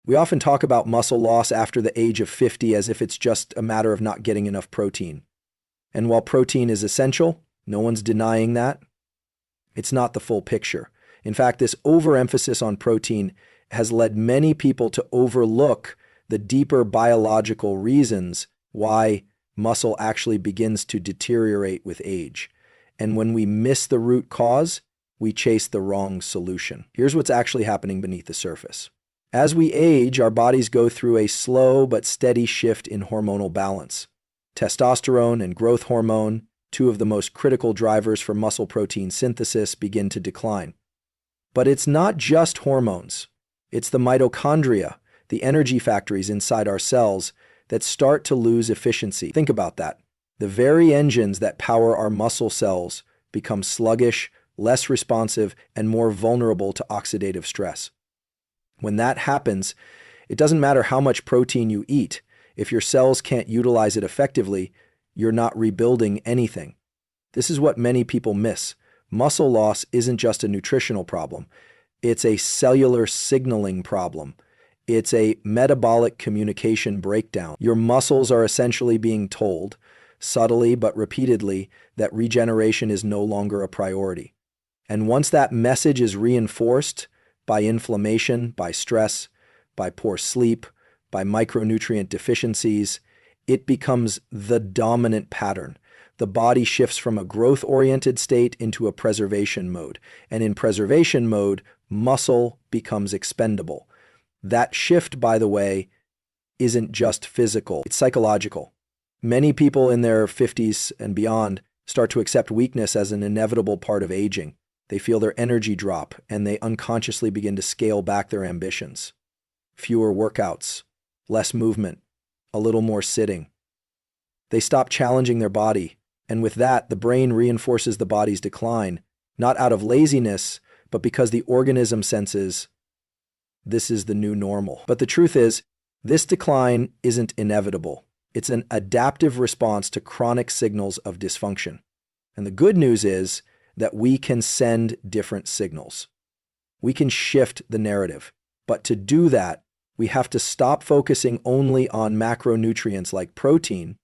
We often talk about muscle loss after the age of 50 as if it's just a matter of not getting enough protein. And while protein is essential, no one's denying that, it's not the full picture. In fact, this overemphasis on protein has led many people to overlook the deeper biological reasons why muscle actually begins to deteriorate with age. And when we miss the root cause, we chase the wrong solution. Here's what's actually happening beneath the surface. As we age, our bodies go through a slow but steady shift in hormonal balance. Testosterone and growth hormone, two of the most critical drivers for muscle protein synthesis, begin to decline. But it's not just hormones. It's the mitochondria, the energy factories inside our cells, that start to lose efficiency. Think about that. The very engines that power our muscle cells become sluggish, less responsive, and more vulnerable to oxidative stress. When that happens, it doesn't matter how much protein you eat. If your cells can't utilize it effectively, you're not rebuilding anything. This is what many people miss. Muscle loss isn't just a nutritional problem. It's a cellular signaling problem. It's a metabolic communication breakdown. Your muscles are essentially being told, subtly but repeatedly, that regeneration is no longer a priority. And once that message is reinforced by inflammation, by stress, by poor sleep, by micronutrient deficiencies, it becomes the dominant pattern. The body shifts from a growth-oriented state into a preservation mode. And in preservation mode, muscle becomes expendable. That shift, by the way, isn't just physical, it's psychological. Many people in their 50s and beyond start to accept weakness as an inevitable part of aging. They feel their energy drop, and they unconsciously begin to scale back their ambitions. Fewer workouts, less movement, a little more sitting. They stop challenging their body, and with that, the brain reinforces the body's decline, not out of laziness, but because the organism senses this is the new normal. But the truth is, this decline isn't inevitable. It's an adaptive response to chronic signals of dysfunction. And the good news is that we can send different signals. We can shift the narrative. But to do that, we have to stop focusing only on macronutrients like protein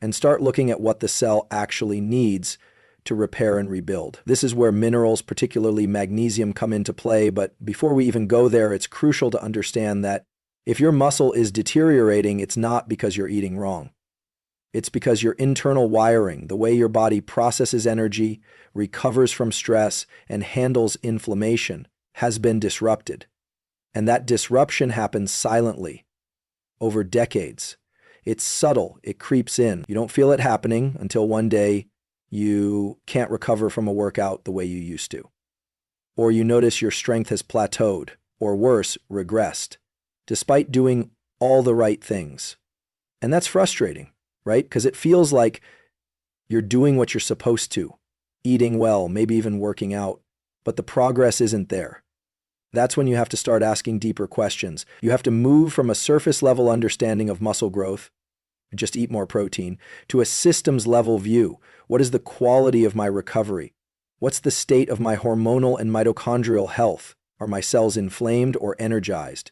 and start looking at what the cell actually needs to repair and rebuild. This is where minerals, particularly magnesium, come into play. But before we even go there, it's crucial to understand that if your muscle is deteriorating, it's not because you're eating wrong. It's because your internal wiring, the way your body processes energy, recovers from stress, and handles inflammation, has been disrupted. And that disruption happens silently, over decades. It's subtle, it creeps in. You don't feel it happening until one day you can't recover from a workout the way you used to. Or you notice your strength has plateaued, or worse, regressed, despite doing all the right things. And that's frustrating, right? Because it feels like you're doing what you're supposed to, eating well, maybe even working out, but the progress isn't there. That's when you have to start asking deeper questions. You have to move from a surface-level understanding of muscle growth, just eat more protein, to a systems-level view. What is the quality of my recovery? What's the state of my hormonal and mitochondrial health? Are my cells inflamed or energized?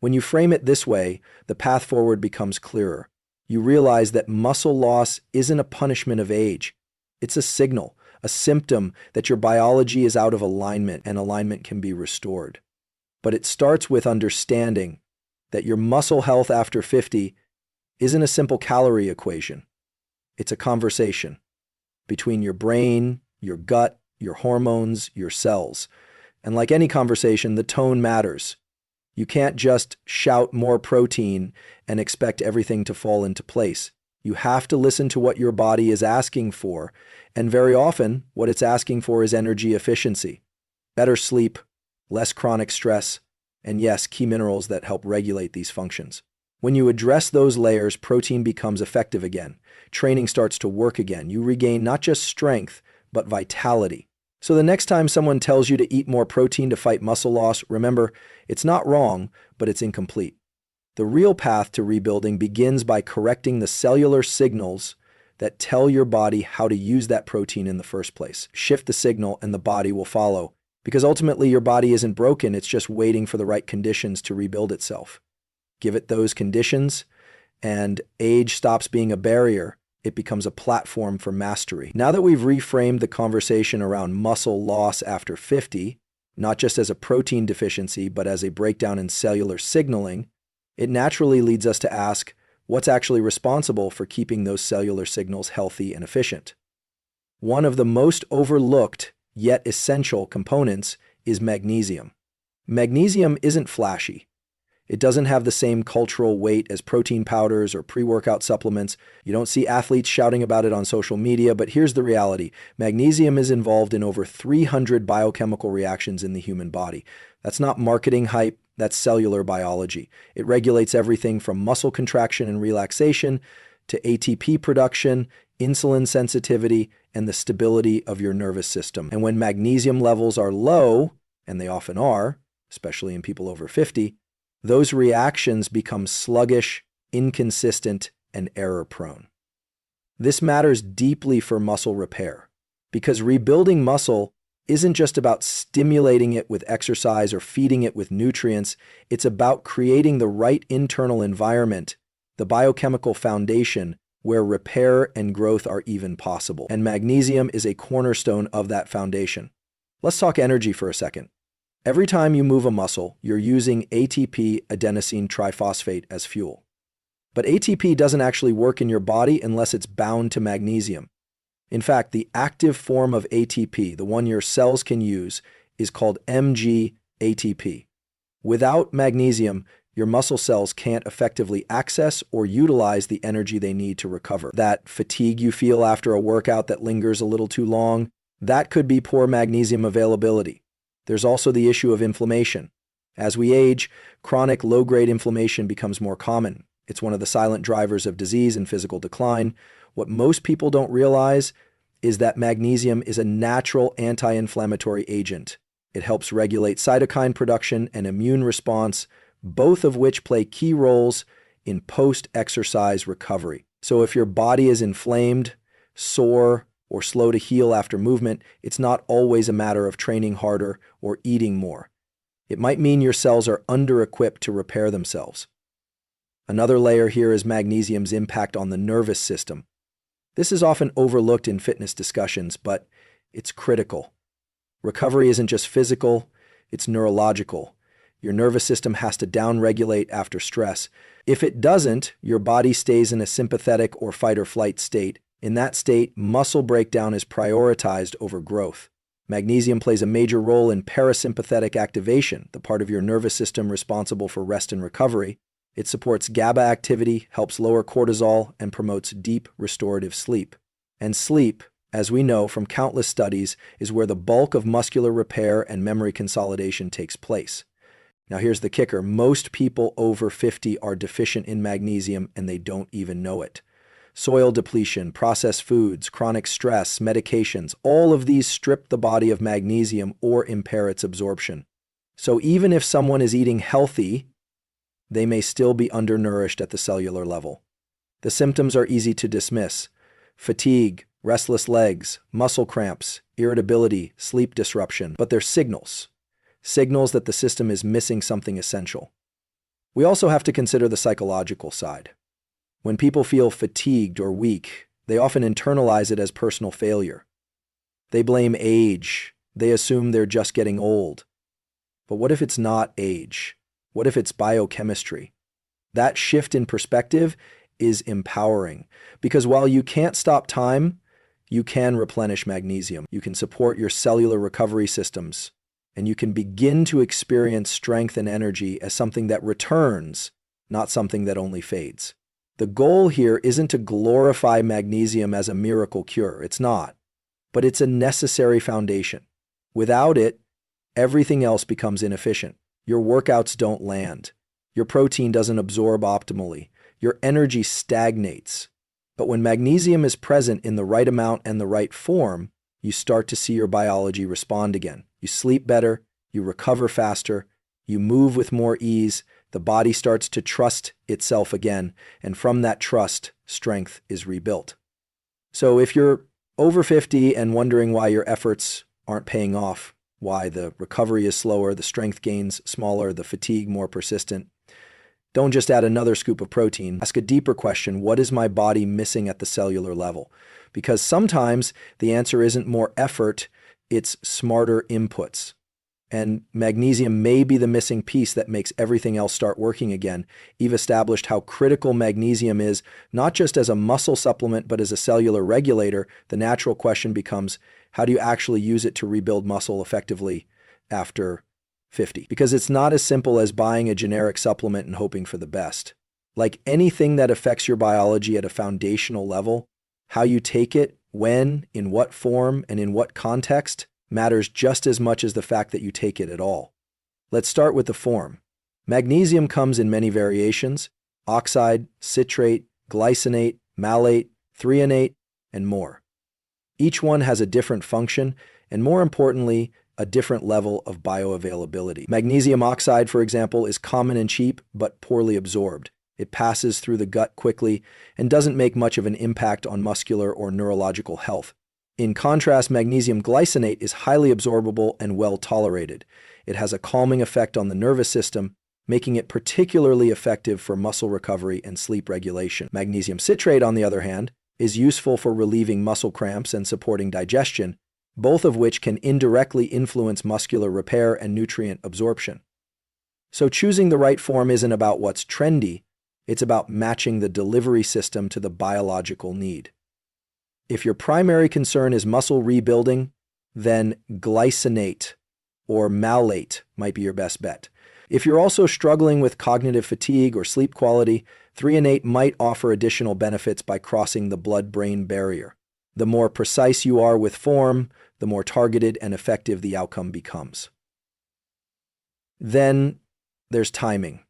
When you frame it this way, the path forward becomes clearer. You realize that muscle loss isn't a punishment of age. It's a signal, a symptom that your biology is out of alignment and alignment can be restored. But it starts with understanding that your muscle health after 50 isn't a simple calorie equation. It's a conversation between your brain, your gut, your hormones, your cells. And like any conversation, the tone matters. You can't just shout more protein and expect everything to fall into place. You have to listen to what your body is asking for, and very often, what it's asking for is energy efficiency, better sleep, less chronic stress, and yes, key minerals that help regulate these functions. When you address those layers, protein becomes effective again. Training starts to work again. You regain not just strength, but vitality. So the next time someone tells you to eat more protein to fight muscle loss, remember, it's not wrong, but it's incomplete. The real path to rebuilding begins by correcting the cellular signals that tell your body how to use that protein in the first place. Shift the signal and the body will follow. Because ultimately your body isn't broken, it's just waiting for the right conditions to rebuild itself. Give it those conditions, and age stops being a barrier. It becomes a platform for mastery. Now that we've reframed the conversation around muscle loss after 50, not just as a protein deficiency, but as a breakdown in cellular signaling, it naturally leads us to ask, what's actually responsible for keeping those cellular signals healthy and efficient? One of the most overlooked yet essential components is magnesium. Magnesium isn't flashy. It doesn't have the same cultural weight as protein powders or pre-workout supplements. You don't see athletes shouting about it on social media, but here's the reality. Magnesium is involved in over 300 biochemical reactions in the human body. That's not marketing hype, that's cellular biology. It regulates everything from muscle contraction and relaxation to ATP production, insulin sensitivity, and the stability of your nervous system. And when magnesium levels are low, and they often are, especially in people over 50, those reactions become sluggish, inconsistent, and error-prone. This matters deeply for muscle repair, because rebuilding muscle isn't just about stimulating it with exercise or feeding it with nutrients. It's about creating the right internal environment, the biochemical foundation where repair and growth are even possible. And magnesium is a cornerstone of that foundation. Let's talk energy for a second. Every time you move a muscle, you're using ATP adenosine triphosphate as fuel. But ATP doesn't actually work in your body unless it's bound to magnesium. In fact, the active form of ATP, the one your cells can use, is called MG-ATP. Without magnesium, your muscle cells can't effectively access or utilize the energy they need to recover. That fatigue you feel after a workout that lingers a little too long, that could be poor magnesium availability. There's also the issue of inflammation. As we age, chronic low-grade inflammation becomes more common. It's one of the silent drivers of disease and physical decline. What most people don't realize is that magnesium is a natural anti-inflammatory agent. It helps regulate cytokine production and immune response, both of which play key roles in post-exercise recovery. So if your body is inflamed, sore, or slow to heal after movement, it's not always a matter of training harder or eating more. It might mean your cells are under-equipped to repair themselves. Another layer here is magnesium's impact on the nervous system. This is often overlooked in fitness discussions, but it's critical. Recovery isn't just physical, it's neurological. Your nervous system has to downregulate after stress. If it doesn't, your body stays in a sympathetic or fight-or-flight state. In that state, muscle breakdown is prioritized over growth. Magnesium plays a major role in parasympathetic activation, the part of your nervous system responsible for rest and recovery. It supports GABA activity, helps lower cortisol, and promotes deep restorative sleep. And sleep, as we know from countless studies, is where the bulk of muscular repair and memory consolidation takes place. Now here's the kicker. Most people over 50 are deficient in magnesium and they don't even know it. Soil depletion, processed foods, chronic stress, medications, all of these strip the body of magnesium or impair its absorption. So even if someone is eating healthy, they may still be undernourished at the cellular level. The symptoms are easy to dismiss: fatigue, restless legs, muscle cramps, irritability, sleep disruption, but they're signals that the system is missing something essential. We also have to consider the psychological side. When people feel fatigued or weak, they often internalize it as personal failure. They blame age. They assume they're just getting old. But what if it's not age? What if it's biochemistry? That shift in perspective is empowering, because while you can't stop time, you can replenish magnesium. You can support your cellular recovery systems, and you can begin to experience strength and energy as something that returns, not something that only fades. The goal here isn't to glorify magnesium as a miracle cure. It's not. But it's a necessary foundation. Without it, everything else becomes inefficient. Your workouts don't land. Your protein doesn't absorb optimally. Your energy stagnates. But when magnesium is present in the right amount and the right form, you start to see your biology respond again. You sleep better, you recover faster, you move with more ease, the body starts to trust itself again, and from that trust, strength is rebuilt. So if you're over 50 and wondering why your efforts aren't paying off, why the recovery is slower, the strength gains smaller, the fatigue more persistent. Don't just add another scoop of protein. Ask a deeper question: what is my body missing at the cellular level? Because sometimes the answer isn't more effort, it's smarter inputs. And magnesium may be the missing piece that makes everything else start working again. Eve established how critical magnesium is, not just as a muscle supplement, but as a cellular regulator. The natural question becomes, how do you actually use it to rebuild muscle effectively after 50? Because it's not as simple as buying a generic supplement and hoping for the best. Like anything that affects your biology at a foundational level, how you take it, when, in what form, and in what context matters just as much as the fact that you take it at all. Let's start with the form. Magnesium comes in many variations: oxide, citrate, glycinate, malate, threonate, and more. Each one has a different function, and more importantly, a different level of bioavailability. Magnesium oxide, for example, is common and cheap, but poorly absorbed. It passes through the gut quickly and doesn't make much of an impact on muscular or neurological health. In contrast, magnesium glycinate is highly absorbable and well tolerated. It has a calming effect on the nervous system, making it particularly effective for muscle recovery and sleep regulation. Magnesium citrate, on the other hand, is useful for relieving muscle cramps and supporting digestion, both of which can indirectly influence muscular repair and nutrient absorption. So choosing the right form isn't about what's trendy, it's about matching the delivery system to the biological need. If your primary concern is muscle rebuilding, then glycinate or malate might be your best bet. If you're also struggling with cognitive fatigue or sleep quality, threonate might offer additional benefits by crossing the blood-brain barrier. The more precise you are with form, the more targeted and effective the outcome becomes. Then there's timing.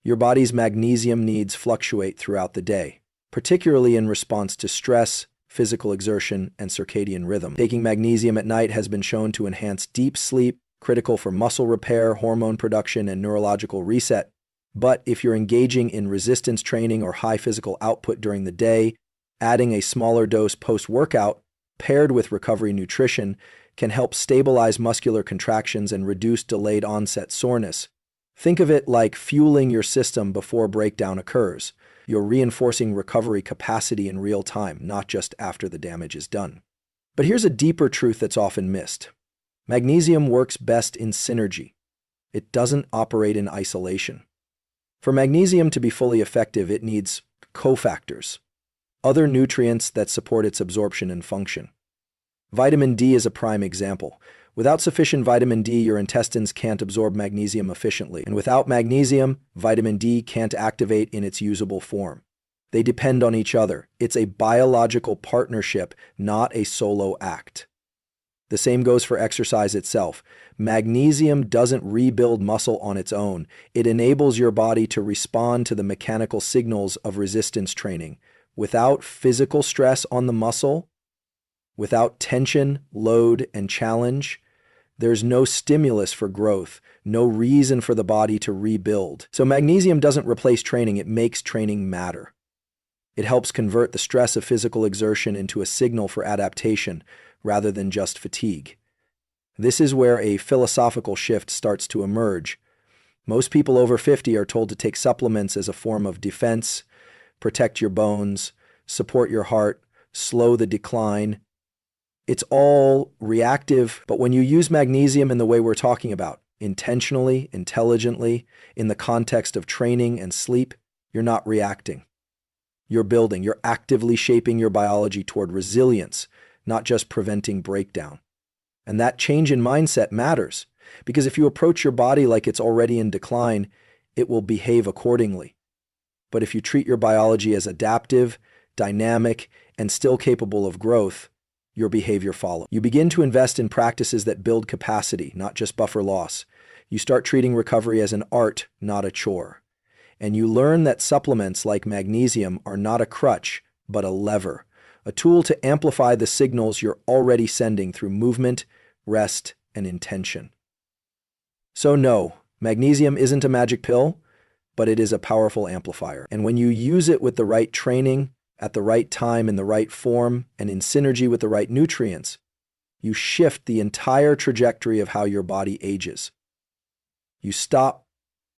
Your body's magnesium needs fluctuate throughout the day, particularly in response to stress, physical exertion, and circadian rhythm. Taking magnesium at night has been shown to enhance deep sleep, critical for muscle repair, hormone production, and neurological reset. But if you're engaging in resistance training or high physical output during the day, adding a smaller dose post-workout, paired with recovery nutrition, can help stabilize muscular contractions and reduce delayed onset soreness. Think of it like fueling your system before breakdown occurs. You're reinforcing recovery capacity in real time, not just after the damage is done. But here's a deeper truth that's often missed. Magnesium works best in synergy. It doesn't operate in isolation. For magnesium to be fully effective, it needs cofactors, other nutrients that support its absorption and function. Vitamin D is a prime example. Without sufficient vitamin D, your intestines can't absorb magnesium efficiently. And without magnesium, vitamin D can't activate in its usable form. They depend on each other. It's a biological partnership, not a solo act. The same goes for exercise itself. Magnesium doesn't rebuild muscle on its own. It enables your body to respond to the mechanical signals of resistance training. Without physical stress on the muscle, without tension, load, and challenge, there's no stimulus for growth, no reason for the body to rebuild. So magnesium doesn't replace training, it makes training matter. It helps convert the stress of physical exertion into a signal for adaptation rather than just fatigue. This is where a philosophical shift starts to emerge. Most people over 50 are told to take supplements as a form of defense, protect your bones, support your heart, slow the decline. It's all reactive, but when you use magnesium in the way we're talking about, intentionally, intelligently, in the context of training and sleep, you're not reacting. You're building, you're actively shaping your biology toward resilience, not just preventing breakdown. And that change in mindset matters, because if you approach your body like it's already in decline, it will behave accordingly. But if you treat your biology as adaptive, dynamic, and still capable of growth, your behavior follows. You begin to invest in practices that build capacity, not just buffer loss. You start treating recovery as an art, not a chore. And you learn that supplements like magnesium are not a crutch, but a lever, a tool to amplify the signals you're already sending through movement, rest, and intention. So no, magnesium isn't a magic pill, but it is a powerful amplifier. And when you use it with the right training, at the right time, in the right form, and in synergy with the right nutrients, you shift the entire trajectory of how your body ages. You stop